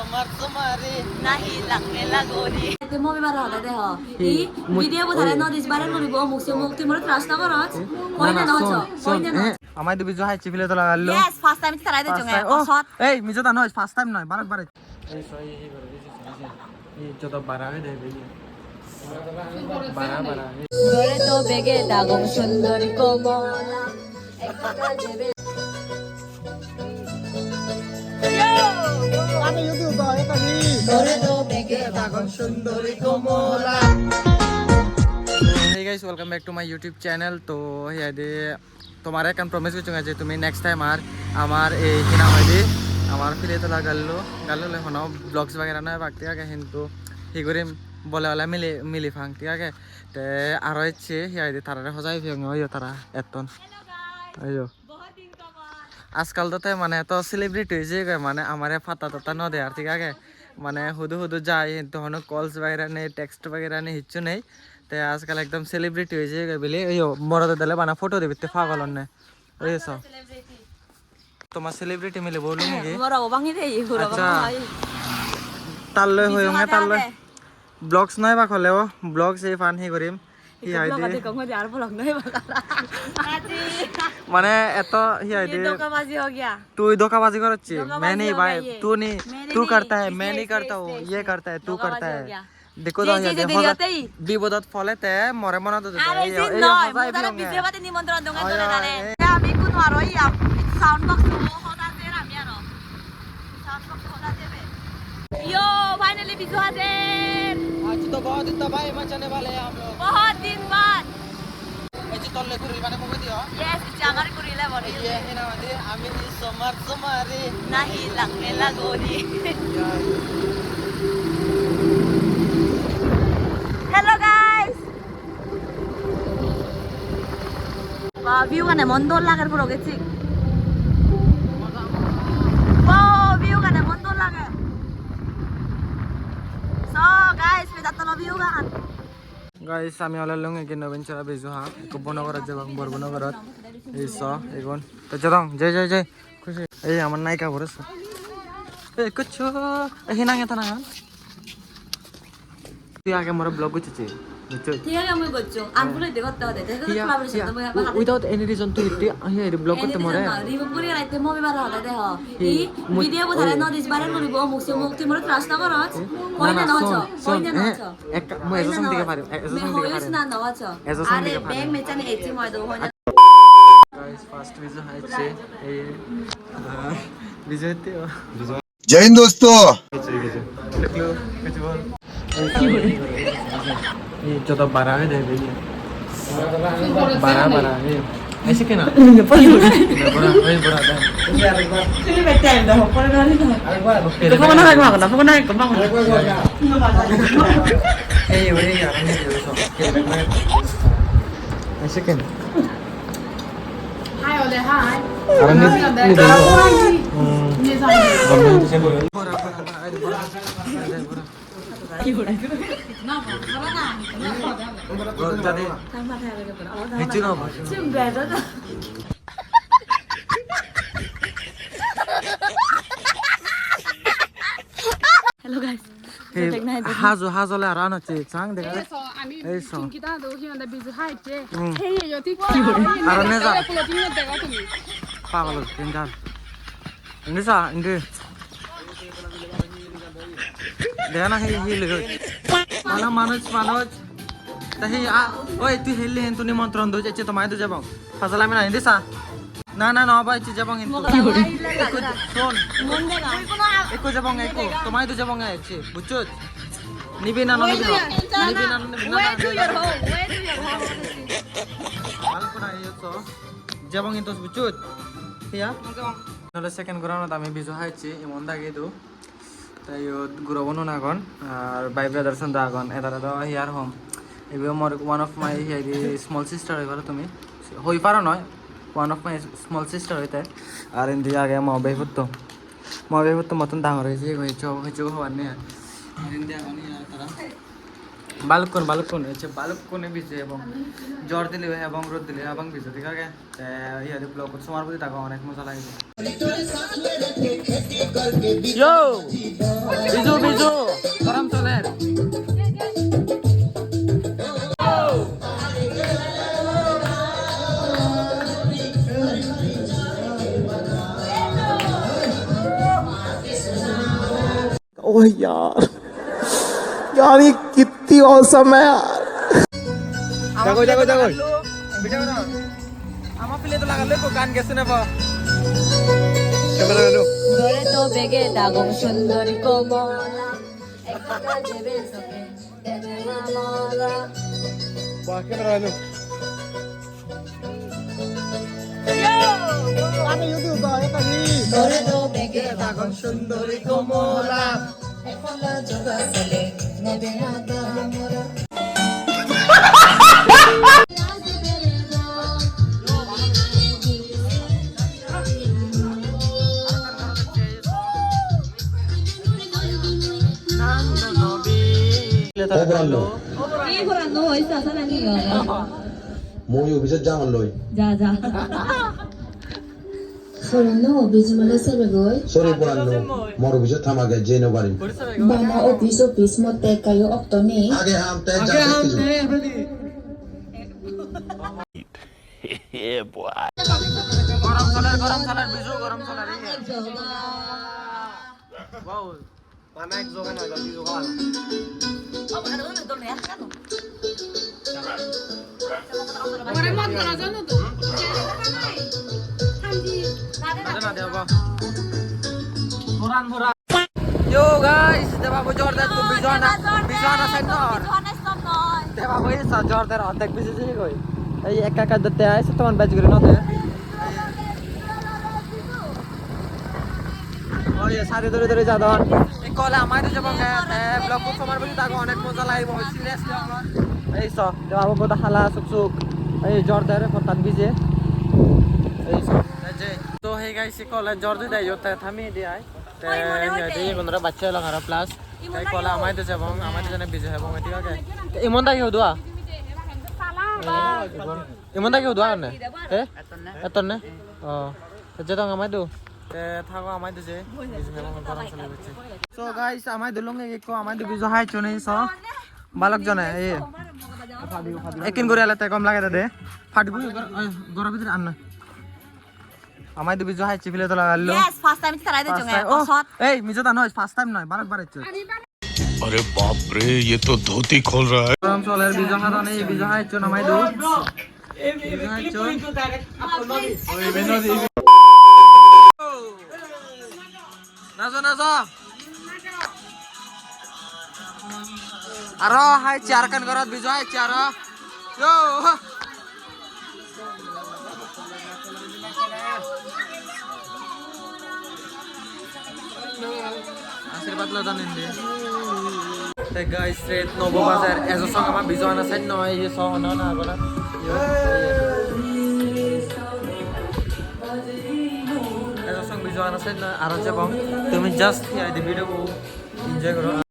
Summer तुम्हारे नहीं लगने लगोरी ते मम्मी बार हला दे हो 이 ভিডিও বধারে ন দিস বারে নরিব মুখে মুক্তি মোর ত্রাস না করছ কইনা নছ কইনা নছ আমায় তো বিজু হাইছি ফিলে তো লাগালো ইয়েস ফার্স্ট টাইম তারাই দে জঙ্গে অসত এই মিজো তা নয় ফার্স্ট টাইম নয় বারবার এই সই এই করে দিছি এই যত বাড়া হয়ে দেবে বাড়া বাড়া ঘরে তো বেগে দাগম সুন্দরী কোমলা একবার দেবে আমি ইউটিউব একানি ঘরে তো বেগে দাগম সুন্দরী কোমলা Hey guys, welcome back to my YouTube channel. तो ये दे तुम्हारे कन प्रॉमिस कर चुका है तुम्हें नेक्स्ट टाइम आमार ए किना होय दे आमार फिरे तो गल्लो ले होना ब्लॉग्स वगैरह ना बाकी आगे हिंदू ही करे बोले वाला मिली फांगती आगे ते आरो इच्छे ये दे तारा हजाई फिंग होयो तारा एतन अयो आजकल तो माने तो सेलिब्रिटी जे माने हमारे फाता तो न दे ठीक है माने हुदू जाए तो हनो कॉल्स वगैरह नहीं टेक्स्ट वगैरह नहीं हिच्चू नहीं ते आजकल एकदम सेलिब्रिटी हो जाएगा बोले यो मोरा तो दले बना फोटो दे बिते पागल ने ओए सो তোমার সেলিব্রিটি মিলে বলুন কি মোরা ওবাঙ্গি দে ইহুরা ভাই তাল্লে হইঙ্গে তাল্লে ব্লগস নয় বা খলেও ব্লগস এই ফান হি করিম হি আইডি আর ব্লগ নয় বাকালা মানে এত হি আইডি धोखाबाजी हो गया तू धोखाबाजी करछि मैं नहीं भाई तू करता है मैं नहीं करता हूं ये करता है तू करता है देखो तो ये বিপদত ফলেতে মরে মনে তো এই নয় মোরা বিজে বাতে নিমন্ত্রণ দঙ্গা চলে দাঁড়ে আমি কোন আর ওই সাউন্ড বক্স হোদা দে আমি আর সাউন্ড বক্স হোদা দেবে यो फाइनली बिजू हाजिर आज तो बहुत दिन भाई मचाने वाले हैं हम लोग बहुत दिन बाद ऐसे तल्ले कुरिल माने मुके दियो यस चामार कुरिला बने ये है ना माने आमी समर तुम्हारे नहीं लगने लगोरी हेलो गाइस वाह ভিউ কানে মন দোল লাগার পুরো গেছি ও ভিউ কানে মন দোল লাগে সো গাইস পেদাতন ভিউ গান গাইস আমি হলা লং একে নবেন চরা বেজু হা একো বনগরত যাবাং বরবনগরত এই স এগন তো চরং জয় জয় জয় খুশি এই আমার নায়িকা বরস এই কুছো এই নাঙ্গে থানা তুই আগে মোর ব্লগ করছিস ঠিক আছে আমি বলছো আনগুলো দেখতে হবে দেখো কোলাবরেশন তো উইদাউট এনি রিজন তুই এই ব্লগ করতে মরে রিমুভ করি রাইতে মুভি বার হলা দেহ ই ভিডিও বধারে ন দিস বারে নরিব মুখে মুক্তি মোর ত্রাস না করছ কইনা নছ কইনা নছ এক মু এজো সং দিকে পারি এজো সং দিকে পারি না নছ আরে ব্যাগ মেচানে এচি মই দো হয় গাইস ফার্স্ট ভিডিও হাইছে এই ভিডিও তে जय हिंद दोस्तों দেখলো কিছু বল ये जो तो बारह है दे भैया बारह है ऐसे क्या ना बड़ा वही बड़ा है তুমি বেটা এন্ড দাও পরে গালি দাও তো কোন না লাগবা না কোন না কম না এই ওরে यार আমি দেব সব ऐसे क्या हाय ओले हाय अरे नहीं दे ये सारे गवर्नमेंट से बोलो কি হড়া ना बड़ा ना जाने কামা খাবে কে পড়া নিচে না 지금 বেটা हेलो गाइस 하조লে আর আনা চে চাং দেখা 그래서 아니 에이서. 김기다도 희한데 비즈 하이제 응. 헤이 여티 알아내자. 플러팅은 내가 좀 পাগল কেন্দার নিসা ইন্দে দেখা না হি লগে মানা মানুষ তাহি ওই তুই হেলি হেন তুই নিমন্ত্রণ দই যাচ্ছে তোমায় তো যাবো ফাজলা আমি না দিসা না না না ভাই যাবো কিন্তু শোন মন দেগা কোনো একো যাবো একো তোমায় তো যাবো আছে বুঝছো নিবি না নিবি না নিবি না নিবি না ওয়ে টু ইওর হোম ভালো করে আইছো যাবো কিন্তু বুঝছো ঠিক আছে সেকেন্ড গ্রাউন্ড আমি বিজু হাইছি এমন দাগে দু তাই গুরবনো না গন আর বাই ব্রাদার্স দা গন এদারা দা হিয়ার হোম এবে মোর one of my small sister হইবার তুমি হই পারো নয় one of my small sister হইতে আর ইন দিয়া আগে মা বেহুত মতন ডাঙর হয়েছে হয়েছে হওয়ার নেই আর ইন দিয়া গন ইয়ার তারা বালুকন হচ্ছে বালুকনে ভিজে এবং জ্বর দিলে এবং রোদ দিলে এবং ভিজে ঠিক আছে ইয়ারে ব্লগ সময় প্রতি টাকা অনেক মজা লাগে भाई यार यार ये कितनी औसम है यार দেখো দেখো দেখো ভিডিও করো আমার প্লে তো লাগালো কো গান গেছে না বা ক্যামেরা গেল 노래 또 베개 다공 순돌이 꼬모라 একবার দেবে সকে দেবে মামলা বা ক্যামেরা গেল 노래 또 베개 다공 순돌이 꼬모라 একবার 조가설레 내배 하다 모라 이거랑 너 있어 사랑해요. 뭐 여기서 장을 넣어 자자. Sorno bismala sebegoy 소리 보란노 뭐 여기서 타마게 제노 바린 bana office mote kayo oktoni आगे हम तय जा গরম চলার বিজু গরম চলার ওয়াও পানা এক জোগান হইলো বিজু গাওয়া 오랜만 따라잖아도. না দেব ভরান ভরা Yo guys, দেবাবো জর্দার তো বিজনা সাইড নর দেবাবো এই জর্দার অর্ধেক বিজেছে কই এই একা একা দতে আইছে তোমার ব্যাচ করে নতে ওই সারি ধরে ধরে যা দন এই কলে আমাদের যাব ব্লগ কো সময় বলি তাকে অনেক মজা লাগবে সিরিয়াসলি আমরা এই সব দেবাবো বড় হালা সুক এই জর্দার ফতান বিজে এই সব তো হে গাইস কলে জর্দা দেয় যতে থামি দি আই তে বন্ধুরা বাচ্চা লাগারা প্লাস তাই কলা আমাদের যাব আমাদের জন্য বিজে হবে ঠিক আছে ইমন দা কি হদুয়া ইমন দা কি হদুয়া না এ এতন না ও যেটা আমাই দু তে থাকো আমাই দু যে বিজে হবে গরম চলে যাচ্ছে সো গাইস আমাই দুলঙ্গে কি কো আমাই দু বিজে হাই চনে সো বালক জনে এ একিন করে আলাতে কম লাগে দে ফাটবু গরম ভিতরে আন না আমাই দু বিজে হাই চিপিলে তো লাগালো Yes, first time kita ride jong ও shot. এই মিজো তা নয় ফার্স্ট টাইম নয় বারবার ইচ্ছে अरे बाप रे ये तो धोती खोल रहा है গরম চলের বিজা হাত নেই বিজা হাই চো নামাই দু বিজা হাই চো নাজো নাজো আরো হাই চার কান করত বিজা হাই চার ইয়ো আশীর্বাদ লদান ইন্দে তে গাইস রেট নবো বাজার এজো সং আমা বিজওয়ানা সাইড নয় এই সং না না আগলা এজো সং বিজওয়ানা সাইড না আর আছে বং তুমি জাস্ট এই ভিডিও এনজয় করো